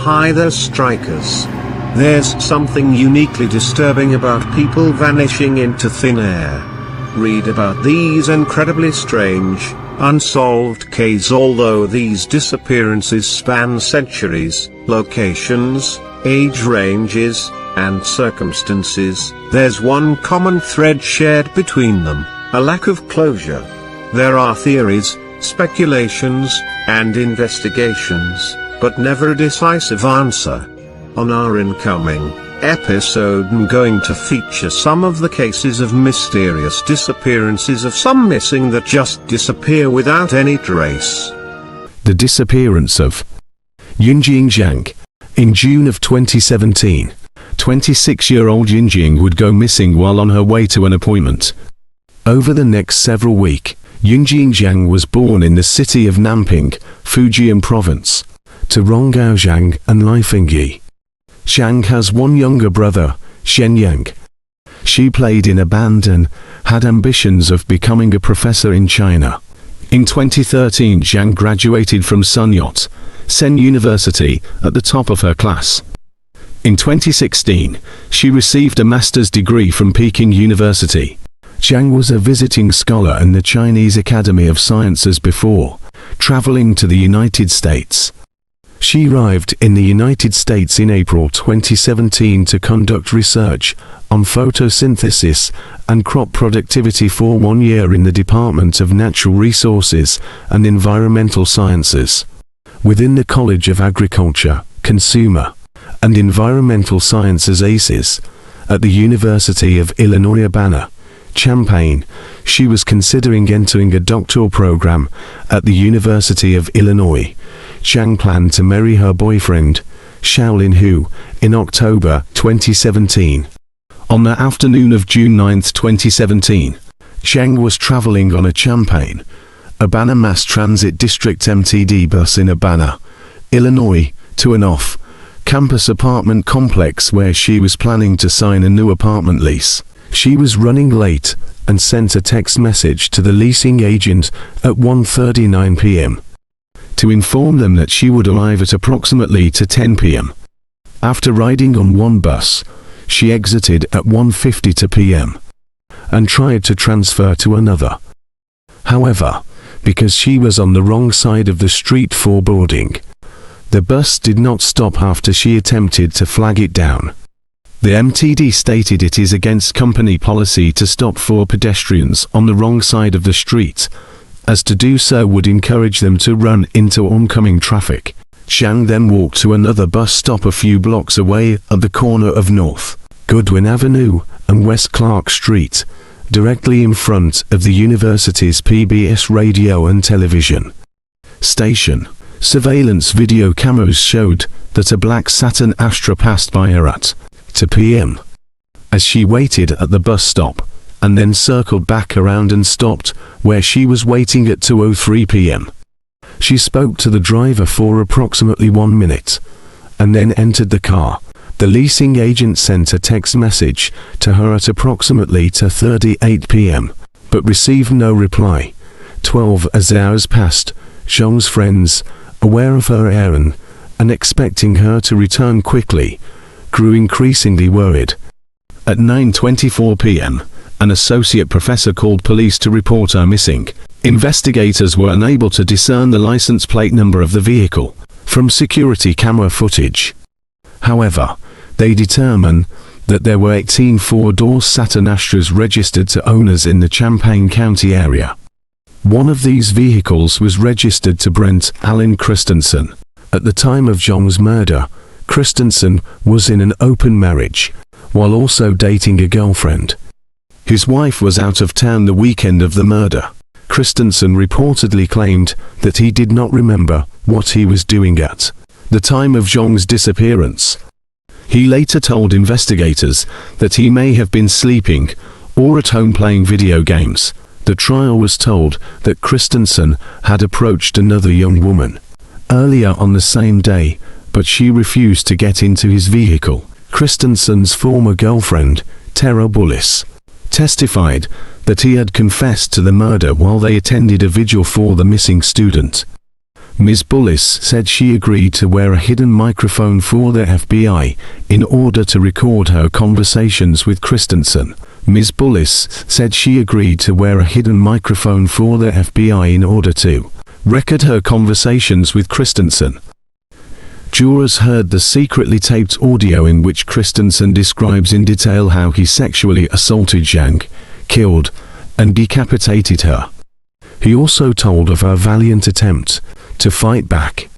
Hi there, strikers. There's something uniquely disturbing about people vanishing into thin air. Read about these incredibly strange, unsolved cases. Although these disappearances span centuries, locations, age ranges, and circumstances, there's one common thread shared between them: a lack of closure. There are theories, speculations, and investigations, but never a decisive answer. On our incoming episode, I'm going to feature some of the cases of mysterious disappearances of some missing that just disappear without any trace. The disappearance of Yunjing Zhang. In June of 2017, 26-year-old Yunjing would go missing while on her way to an appointment. Over the next several weeks, Yunjing Zhang was born in the city of Nanping, Fujian Province, to Ronggao Zhang and Lai Fengyi. Zhang has one younger brother, Shen Yang. She played in a band and had ambitions of becoming a professor in China. In 2013, Zhang graduated from Sun Yat-sen University at the top of her class. In 2016, she received a master's degree from Peking University. Zhang was a visiting scholar in the Chinese Academy of Sciences before traveling to the United States. She arrived in the United States in April 2017 to conduct research on photosynthesis and crop productivity for 1 year in the Department of Natural Resources and Environmental Sciences within the College of Agriculture, Consumer, and Environmental Sciences ACES at the University of Illinois Urbana-Champaign. She was considering entering a doctoral program at the University of Illinois. Zhang planned to marry her boyfriend, Shaolin Hu, in October 2017. On the afternoon of June 9, 2017, Zhang was traveling on a Champaign, Urbana Mass Transit District MTD bus in Urbana, Illinois, to an off-campus apartment complex where she was planning to sign a new apartment lease. She was running late and sent a text message to the leasing agent at 1:39 p.m. to inform them that she would arrive at approximately 10 p.m. After riding on one bus, she exited at 1:52 p.m. and tried to transfer to another. However, because she was on the wrong side of the street for boarding, the bus did not stop after she attempted to flag it down. The MTD stated it is against company policy to stop for pedestrians on the wrong side of the street, as to do so would encourage them to run into oncoming traffic. Zhang then walked to another bus stop a few blocks away at the corner of North Goodwin Avenue and West Clark Street, directly in front of the university's PBS radio and television station. Surveillance video cameras showed that a black Saturn Astra passed by her at 2 p.m. as she waited at the bus stop, and then circled back around and stopped where she was waiting at 2:03 p.m. She spoke to the driver for approximately 1 minute, and then entered the car. The leasing agent sent a text message to her at approximately 2:38 p.m., but received no reply. 12 hours passed. Zhang's friends, aware of her errand and expecting her to return quickly, grew increasingly worried. At 9:24 p.m., an associate professor called police to report her missing. Investigators were unable to discern the license plate number of the vehicle from security camera footage. However, they determined that there were 18 four-door Saturn Astras registered to owners in the Champaign County area. One of these vehicles was registered to Brent Allen Christensen. At the time of Zhang's murder, Christensen was in an open marriage, while also dating a girlfriend. His wife was out of town the weekend of the murder. Christensen reportedly claimed that he did not remember what he was doing at the time of Zhang's disappearance. He later told investigators that he may have been sleeping or at home playing video games. The trial was told that Christensen had approached another young woman earlier on the same day, but she refused to get into his vehicle. Christensen's former girlfriend, Tara Bullis, testified that he had confessed to the murder while they attended a vigil for the missing student. Ms. Bullis said she agreed to wear a hidden microphone for the FBI in order to record her conversations with Christensen. Ms. Bullis said she agreed to wear a hidden microphone for the FBI in order to record her conversations with Christensen. Jurors heard the secretly taped audio in which Christensen describes in detail how he sexually assaulted Zhang, killed, and decapitated her. He also told of her valiant attempt to fight back.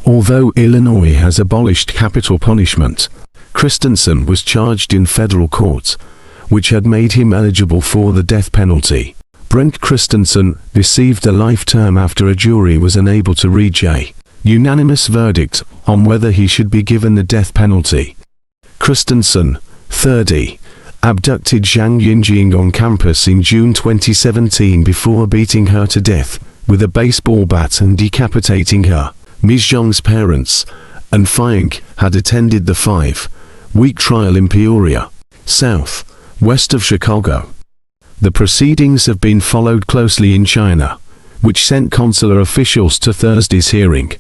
Although Illinois has abolished capital punishment, Christensen was charged in federal court, which had made him eligible for the death penalty. Brent Christensen received a life term after a jury was unable to reach a unanimous verdict on whether he should be given the death penalty. Christensen, 30, abducted Zhang Yinjing on campus in June 2017 before beating her to death with a baseball bat and decapitating her. Ms. Zhang's parents and Faying had attended the 5-week trial in Peoria, south-west of Chicago. The proceedings have been followed closely in China, which sent consular officials to Thursday's hearing.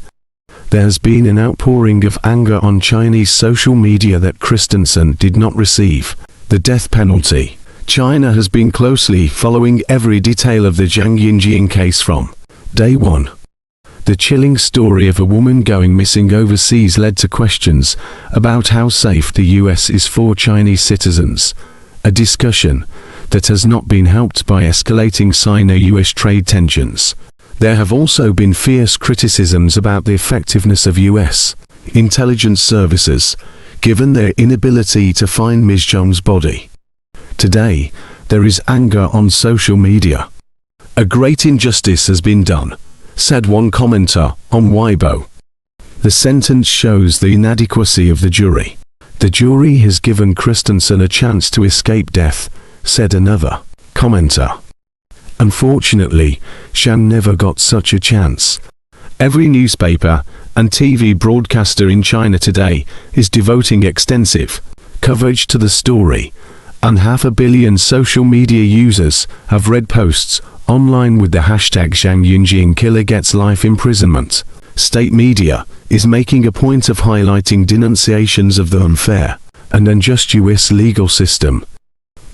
There has been an outpouring of anger on Chinese social media that Christensen did not receive the death penalty. China has been closely following every detail of the Zhang Yinjing case from day one. The chilling story of a woman going missing overseas led to questions about how safe the US is for Chinese citizens, a discussion that has not been helped by escalating Sino-US trade tensions. There have also been fierce criticisms about the effectiveness of US intelligence services, given their inability to find Ms. Zhang's body. Today, there is anger on social media. A great injustice has been done, said one commenter on Weibo. The sentence shows the inadequacy of the jury. The jury has given Christensen a chance to escape death, said another commenter. Unfortunately, Zhang never got such a chance. Every newspaper and TV broadcaster in China today is devoting extensive coverage to the story, and 500 million social media users have read posts online with the hashtag Zhang Yinjing killer gets life imprisonment. State media is making a point of highlighting denunciations of the unfair and unjust US legal system.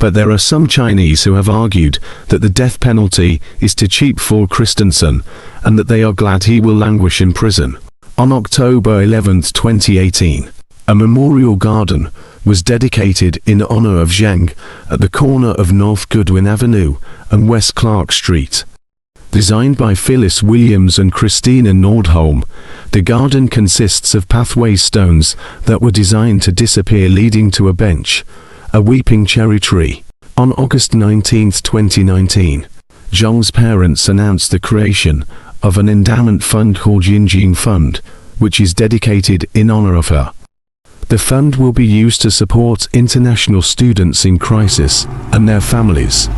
But there are some Chinese who have argued that the death penalty is too cheap for Christensen and that they are glad he will languish in prison. On October 11, 2018, a memorial garden was dedicated in honor of Zhang at the corner of North Goodwin Avenue and West Clark Street. Designed by Phyllis Williams and Christina Nordholm, the garden consists of pathway stones that were designed to disappear, leading to a bench, a weeping cherry tree. On August 19, 2019, Zhang's parents announced the creation of an endowment fund called Yinjing Fund, which is dedicated in honor of her. The fund will be used to support international students in crisis and their families.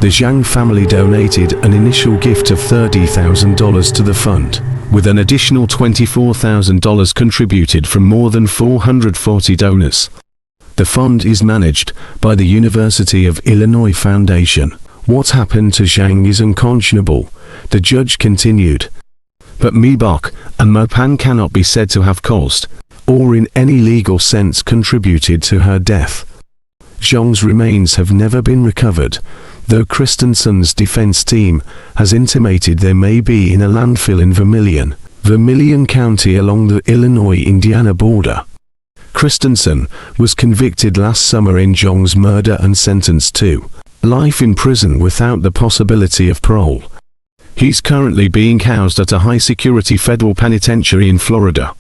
The Zhang family donated an initial gift of $30,000 to the fund, with an additional $24,000 contributed from more than 440 donors. The fund is managed by the University of Illinois Foundation. What happened to Zhang is unconscionable, the judge continued. But Mibok and Mopan cannot be said to have caused, or in any legal sense contributed to her death. Zhang's remains have never been recovered, though Christensen's defense team has intimated they may be in a landfill in Vermilion County along the Illinois-Indiana border. Christensen was convicted last summer in Zhang's murder and sentenced to life in prison without the possibility of parole. He's currently being housed at a high-security federal penitentiary in Florida.